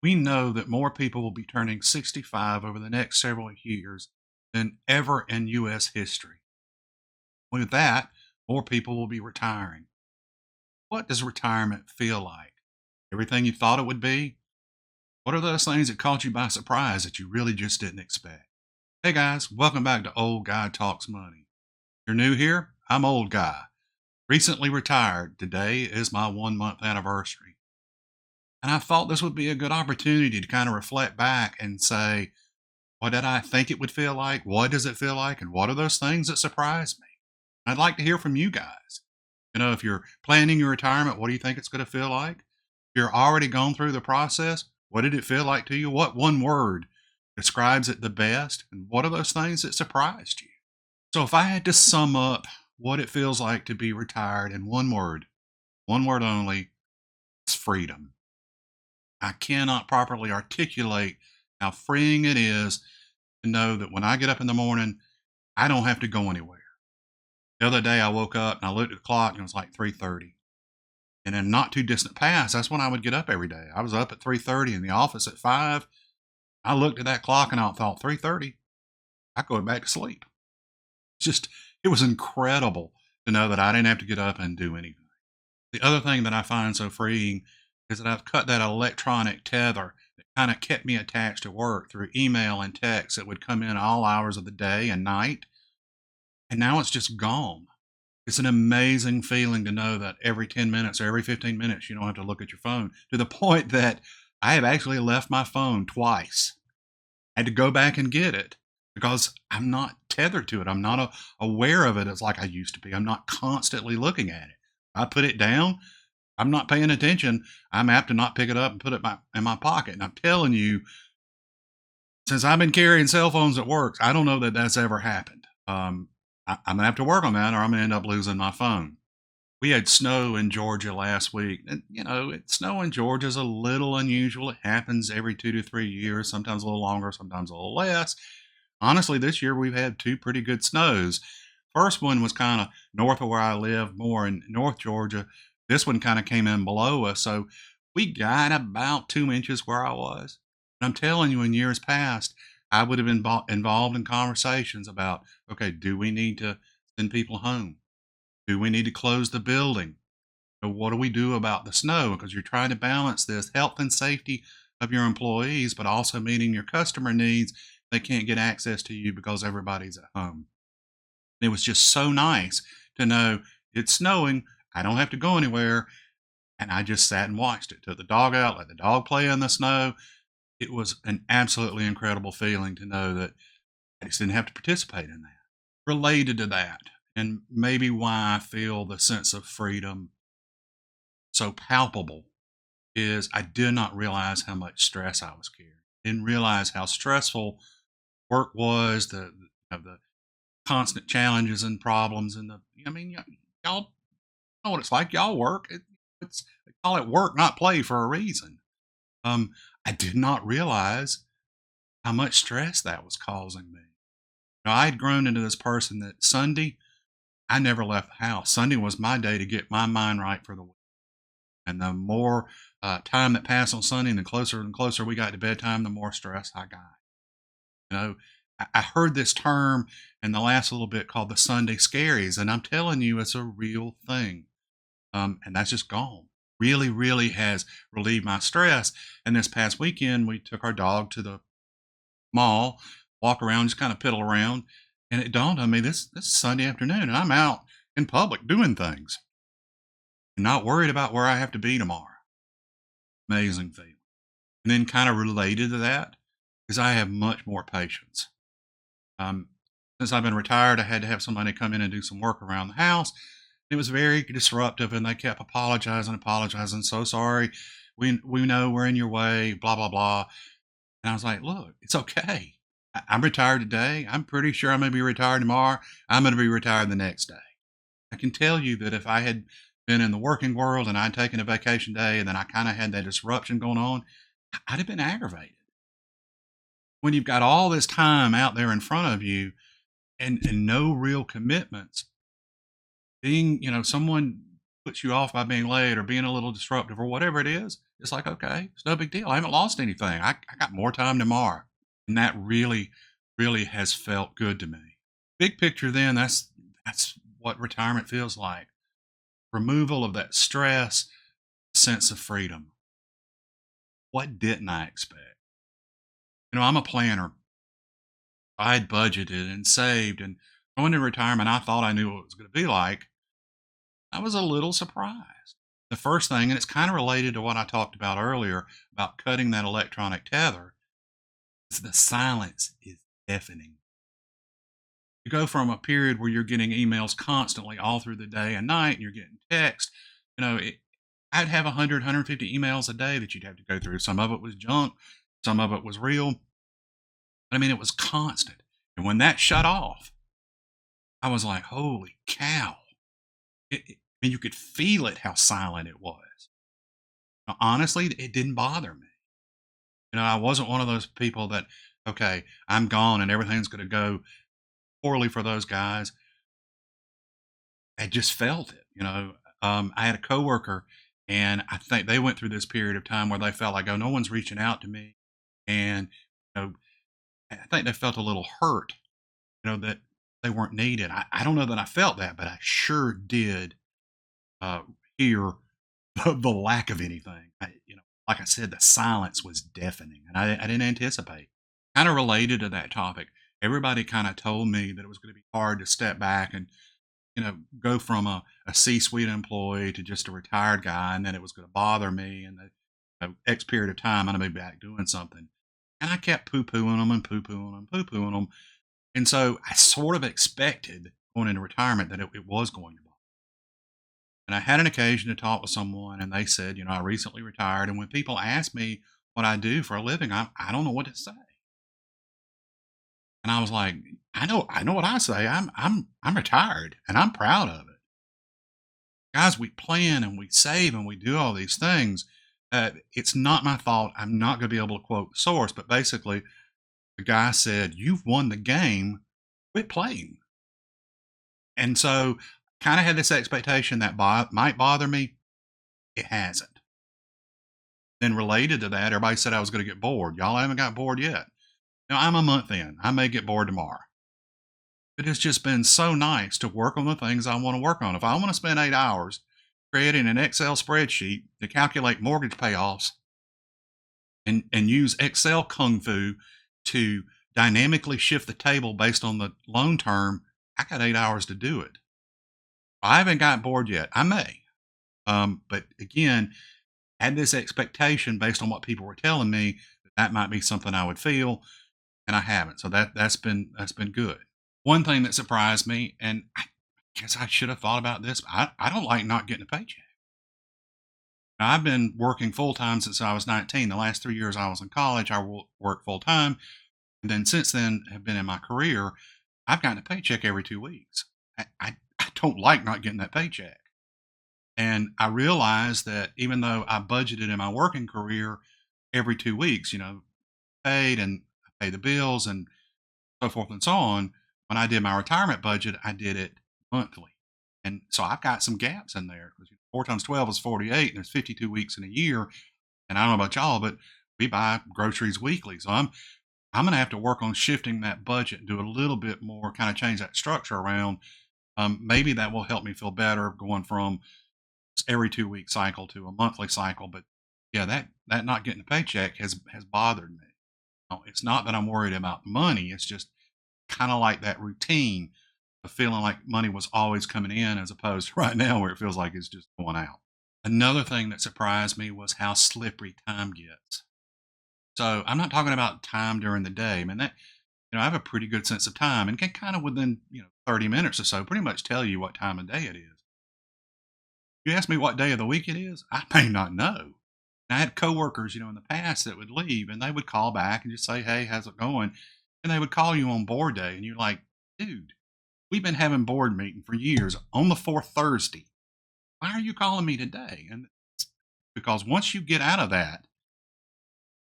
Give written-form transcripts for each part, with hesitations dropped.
We know that more people will be turning 65 over the next several years than ever in U.S. history. With that, more people will be retiring. What does retirement feel like? Everything you thought it would be? What are those things that caught you by surprise that you really just didn't expect? Hey guys, welcome back to Old Guy Talks Money. You're new here? I'm Old Guy. Recently retired. Today is my 1 month anniversary. And I thought this would be a good opportunity to kind of reflect back and say, what did I think it would feel like? What does it feel like? And what are those things that surprised me? I'd like to hear from you guys. If you're planning your retirement, what do you think it's going to feel like? If you're already gone through the process, what did it feel like to you? What one word describes it the best? And what are those things that surprised you? So if I had to sum up what it feels like to be retired in one word only, it's freedom. I cannot properly articulate how freeing it is to know that when I get up in the morning, I don't have to go anywhere. The other day I woke up and I looked at the clock and it was like 3:30. And in not too distant past, that's when I would get up every day. I was up at 3:30 in the office at 5. I looked at that clock and I thought 3:30, I go back to sleep. Just it was incredible to know that I didn't have to get up and do anything. The other thing that I find so freeing is that I've cut that electronic tether that kind of kept me attached to work through email and text that would come in all hours of the day and night. And now it's just gone. It's an amazing feeling to know that every 10 minutes or every 15 minutes, you don't have to look at your phone to the point that I have actually left my phone twice. I had to go back and get it because I'm not tethered to it. I'm not aware of it as like I used to be. I'm not constantly looking at it. I put it down. I'm not paying attention. I'm apt to not pick it up and put it in my pocket. And I'm telling you, since I've been carrying cell phones at work, I don't know that that's ever happened. I'm gonna have to work on that, or I'm gonna end up losing my phone. We had snow in Georgia last week, and snow in Georgia is a little unusual. It happens every 2 to 3 years, sometimes a little longer, sometimes a little less. Honestly, this year we've had two pretty good snows. First one was kind of north of where I live, more in North Georgia. This one kind of came in below us, so we got about 2 inches where I was. And I'm telling you, in years past, I would have been involved in conversations about, okay, do we need to send people home? Do we need to close the building? Or what do we do about the snow? Because you're trying to balance this health and safety of your employees, but also meeting your customer needs. They can't get access to you because everybody's at home. It was just so nice to know it's snowing. I don't have to go anywhere. And I just sat and watched it. Took the dog out, let the dog play in the snow. It was an absolutely incredible feeling to know that I just didn't have to participate in that. Related to that, and maybe why I feel the sense of freedom so palpable, is I did not realize how much stress I was carrying. Didn't realize how stressful work was, the constant challenges and problems, and y'all know what it's like. Y'all work. It's they call it work, not play, for a reason. Um, I did not realize how much stress that was causing me. I had grown into this person that Sunday, I never left the house. Sunday was my day to get my mind right for the week. And the more time that passed on Sunday, and closer we got to bedtime, the more stress I got. You know, I heard this term in the last little bit called the Sunday scaries, and I'm telling you, it's a real thing. And that's just gone. Really, really has relieved my stress. And this past weekend, we took our dog to the mall, walk around, just kind of piddle around. And it dawned on me this is Sunday afternoon, and I'm out in public doing things and not worried about where I have to be tomorrow. Amazing feeling. And then, kind of related to that, is I have much more patience. Um, since I've been retired, I had to have somebody come in and do some work around the house. It was very disruptive, and they kept apologizing. So sorry. We know we're in your way, blah, blah, blah. And I was like, look, it's okay. I'm retired today. I'm pretty sure I'm going to be retired tomorrow. I'm going to be retired the next day. I can tell you that if I had been in the working world and I'd taken a vacation day and then I kind of had that disruption going on, I'd have been aggravated. When you've got all this time out there in front of you and no real commitments, being, someone puts you off by being late or being a little disruptive or whatever it is, it's like, okay, it's no big deal. I haven't lost anything. I got more time tomorrow. And that really, really has felt good to me. Big picture, then, that's what retirement feels like. Removal of that stress, sense of freedom. What didn't I expect? I'm a planner. I had budgeted and saved, and going into retirement, I thought I knew what it was going to be like. I was a little surprised. The first thing, and it's kind of related to what I talked about earlier about cutting that electronic tether, is the silence is deafening. You go from a period where you're getting emails constantly all through the day and night, and you're getting text. I'd have 100, 150 emails a day that you'd have to go through. Some of it was junk, some of it was real. I mean, it was constant. And when that shut off, I was like, holy cow. And you could feel it, how silent it was. Now, honestly, it didn't bother me. I wasn't one of those people that, okay, I'm gone and everything's going to go poorly for those guys. I just felt it. I had a coworker, and I think they went through this period of time where they felt like, oh, no one's reaching out to me, and I think they felt a little hurt, that they weren't needed. I don't know that I felt that, but I sure did uh, hear the lack of anything. Like I said, the silence was deafening, and I didn't anticipate. Kind of related to that topic, everybody kind of told me that it was going to be hard to step back and go from a C-suite employee to just a retired guy, and then it was going to bother me, and the X period of time I'm going to be back doing something. And I kept poo-pooing them and poo-pooing them, poo-pooing them. And so I sort of expected going into retirement that it was going to bother. And I had an occasion to talk with someone, and they said, I recently retired. And when people ask me what I do for a living, I don't know what to say. And I was like, I know what I say. I'm retired, and I'm proud of it. Guys, we plan and we save and we do all these things. It's not my fault. I'm not going to be able to quote the source, but basically, the guy said, "You've won the game. Quit playing." And so, kind of had this expectation that might bother me. It hasn't. Then related to that, everybody said I was going to get bored. Y'all haven't got bored yet. Now I'm a month in. I may get bored tomorrow. It has just been so nice to work on the things I want to work on. If I want to spend 8 hours creating an Excel spreadsheet to calculate mortgage payoffs and use Excel kung fu to dynamically shift the table based on the loan term, I got 8 hours to do it. I haven't gotten bored yet. I may. But again, had this expectation based on what people were telling me that might be something I would feel, and I haven't. So that's been good. One thing that surprised me, and I guess I should have thought about this, I don't like not getting a paycheck. Now, I've been working full time since I was 19. The last 3 years I was in college, I worked full time. And then since then, have been in my career, I've gotten a paycheck every 2 weeks. I don't like not getting that paycheck. And I realized that even though I budgeted in my working career every 2 weeks, paid and I pay the bills and so forth and so on, when I did my retirement budget, I did it monthly. And so I've got some gaps in there because 4 times 12 is 48, and there's 52 weeks in a year. And I don't know about y'all, but we buy groceries weekly. So I'm going to have to work on shifting that budget and do a little bit more, kind of change that structure around. Maybe that will help me feel better going from every 2 week cycle to a monthly cycle. But yeah, that not getting a paycheck has bothered me. It's not that I'm worried about money. It's just kind of like that routine of feeling like money was always coming in as opposed to right now where it feels like it's just going out. Another thing that surprised me was how slippery time gets. So I'm not talking about time during the day. I mean that I have a pretty good sense of time and can kind of within 30 minutes or so pretty much tell you what time of day it is. You ask me what day of the week it is, I may not know. And I had coworkers, in the past that would leave and they would call back and just say, "Hey, how's it going?" And they would call you on board day, and you're like, "Dude, we've been having board meeting for years on the fourth Thursday. Why are you calling me today?" And it's because once you get out of that,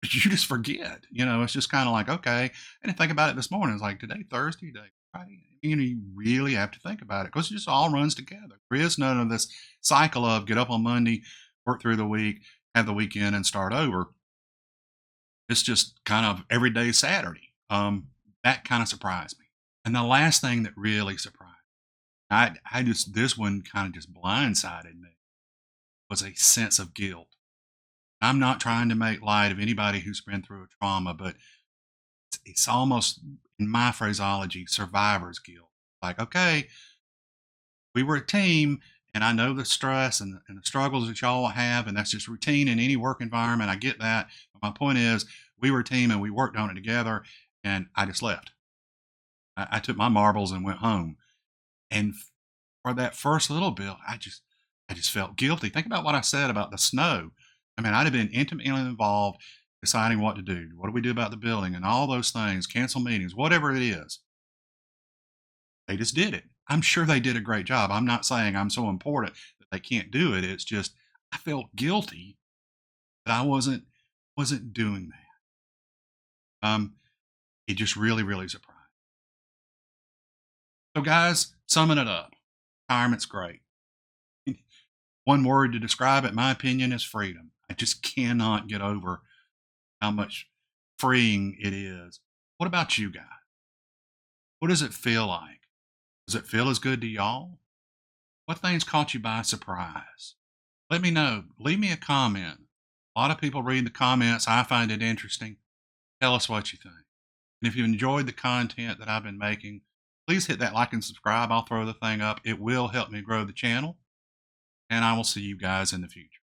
you just forget. It's just kind of like, okay. I didn't think about it this morning. It's like today, Thursday, day. right? You really have to think about it because it just all runs together. There is none of this cycle of get up on Monday, work through the week, have the weekend, and start over. It's just kind of everyday Saturday. That kind of surprised me. And the last thing that really surprised I just this one kind of just blindsided me was a sense of guilt. I'm not trying to make light of anybody who's been through a trauma, but it's almost in my phraseology, survivor's guilt. Like, okay, we were a team and I know the stress and the struggles that y'all have, and that's just routine in any work environment. I get that. But my point is we were a team and we worked on it together and I just left. I took my marbles and went home. And for that first little bit, I just felt guilty. Think about what I said about the snow. I mean, I'd have been intimately involved deciding what to do. What do we do about the building and all those things, cancel meetings, whatever it is. They just did it. I'm sure they did a great job. I'm not saying I'm so important that they can't do it. It's just I felt guilty that I wasn't doing that. It just really, really surprised. So guys, summing it up, retirement's great. One word to describe it, my opinion, is freedom. I just cannot get over how much freeing it is. What about you guys? What does it feel like? Does it feel as good to y'all? What things caught you by surprise? Let me know. Leave me a comment. A lot of people read the comments. I find it interesting. Tell us what you think. And if you enjoyed the content that I've been making, please hit that like and subscribe. I'll throw the thing up. It will help me grow the channel. And I will see you guys in the future.